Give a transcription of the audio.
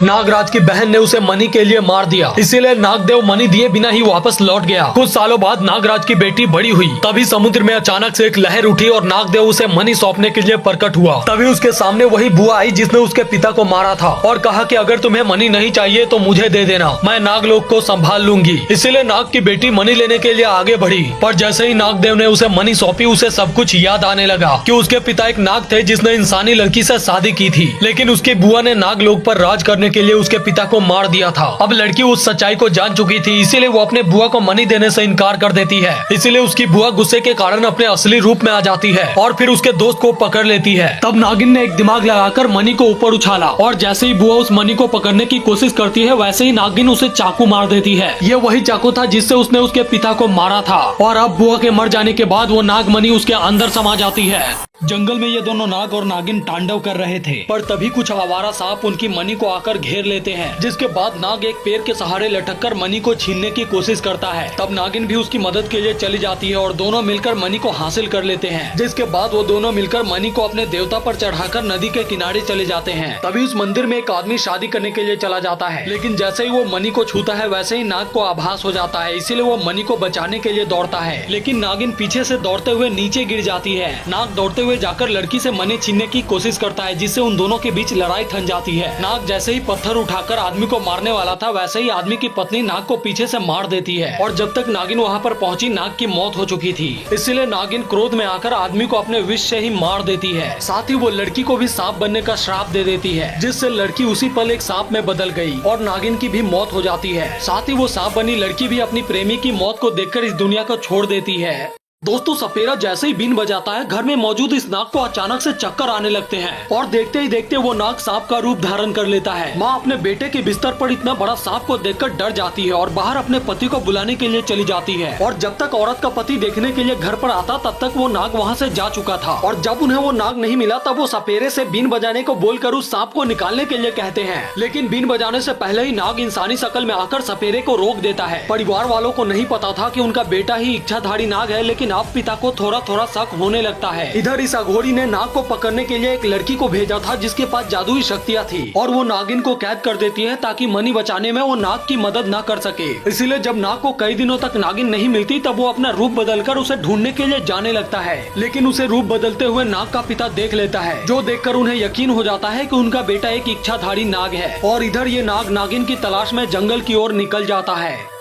नागराज की बहन ने उसे मनी के लिए मार दिया, इसीलिए नागदेव मनी दिए बिना ही वापस लौट गया। कुछ सालों बाद नागराज की बेटी बड़ी हुई, तभी समुद्र में अचानक से एक लहर उठी और नागदेव उसे मनी सौंपने के लिए प्रकट हुआ। तभी उसके सामने वही बुआ आई जिसने उसके पिता को मारा था और कहा कि अगर तुम्हें मनी नहीं चाहिए तो मुझे दे देना, मैं नागलोक को संभाल लूंगी। इसीलिए नाग की बेटी मनी लेने के लिए आगे बढ़ी, पर जैसे ही नागदेव ने उसे मनी सौंपी उसे सब कुछ याद आने लगा कि उसके पिता एक नाग थे जिसने इंसानी लड़की से शादी की थी, लेकिन उसकी बुआ ने नागलोक पर राज करने के लिए उसके पिता को मार दिया था। अब लड़की उस सच्चाई को जान चुकी थी, इसीलिए वो अपने बुआ को मनी देने से इनकार कर देती है। इसीलिए उसकी बुआ गुस्से के कारण अपने असली रूप में आ जाती है और फिर उसके दोस्त को पकड़ लेती है। तब नागिन ने एक दिमाग लगाकर मनी को ऊपर उछाला और जैसे ही बुआ उस मनी को पकड़ने की कोशिश करती है वैसे ही नागिन उसे चाकू मार देती है। ये वही चाकू था जिससे उसने उसके पिता को मारा था और अब बुआ के मर जाने के बाद वो नाग मनी उसके अंदर समा जाती है। जंगल में ये दोनों नाग और नागिन तांडव कर रहे थे, पर तभी कुछ आवारा सांप उनकी मनी को आकर घेर लेते हैं, जिसके बाद नाग एक पेड़ के सहारे लटककर मनी को छीनने की कोशिश करता है। तब नागिन भी उसकी मदद के लिए चली जाती है और दोनों मिलकर मनी को हासिल कर लेते हैं, जिसके बाद वो दोनों मिलकर मनी को अपने देवता पर चढ़ाकर नदी के किनारे चले जाते हैं। तभी उस मंदिर में एक आदमी शादी करने के लिए चला जाता है, लेकिन जैसे ही वो मनी को छूता है वैसे ही नाग को आभास हो जाता है, इसीलिए वो मनी को बचाने के लिए दौड़ता है, लेकिन नागिन पीछे से दौड़ते हुए नीचे गिर जाती है। नाग दौड़ते हुए जाकर लड़की से मनी छीनने की कोशिश करता है, जिससे उन दोनों के बीच लड़ाई थम जाती है। नाग जैसे ही पत्थर उठाकर आदमी को मारने वाला था वैसे ही आदमी की पत्नी नाग को पीछे से मार देती है और जब तक नागिन वहाँ पर पहुँची नाग की मौत हो चुकी थी। इसीलिए नागिन क्रोध में आकर आदमी को अपने विष से ही मार देती है। साथ ही वो लड़की को भी सांप बनने का श्राप दे देती है, जिससे लड़की उसी पल एक सांप में बदल गई और नागिन की भी मौत हो जाती है। साथ ही वो सांप बनी लड़की भी अपनी प्रेमी की मौत को देखकर इस दुनिया को छोड़ देती है। दोस्तों, सपेरा जैसे ही बीन बजाता है घर में मौजूद इस नाग को अचानक से चक्कर आने लगते हैं और देखते ही देखते वो नाग सांप का रूप धारण कर लेता है। माँ अपने बेटे के बिस्तर पर इतना बड़ा सांप को देखकर डर जाती है और बाहर अपने पति को बुलाने के लिए चली जाती है और जब तक औरत का पति देखने के लिए घर पर आता तब तक वो नाग वहाँ से जा चुका था और जब उन्हें वो नाग नहीं मिला तब वो सपेरे से बीन बजाने को बोलकर उस सांप को निकालने के लिए कहते हैं, लेकिन बीन बजाने से पहले ही नाग इंसानी शक्ल में आकर सपेरे को रोक देता है। परिवार वालों को नहीं पता था कि उनका बेटा ही इच्छाधारी नाग है, लेकिन अब पिता को थोड़ा थोड़ा शक होने लगता है। इधर इस अघोरी ने नाग को पकड़ने के लिए एक लड़की को भेजा था जिसके पास जादुई शक्तियाँ थी और वो नागिन को कैद कर देती है ताकि मनी बचाने में वो नाग की मदद न कर सके। इसलिए जब नाग को कई दिनों तक नागिन नहीं मिलती तब वो अपना रूप बदलकर उसे ढूंढने के लिए जाने लगता है, लेकिन उसे रूप बदलते हुए नाग का पिता देख लेता है, जो देखकर उन्हें यकीन हो जाता है कि उनका बेटा एक इच्छाधारी नाग है और इधर ये नाग नागिन की तलाश में जंगल की ओर निकल जाता है।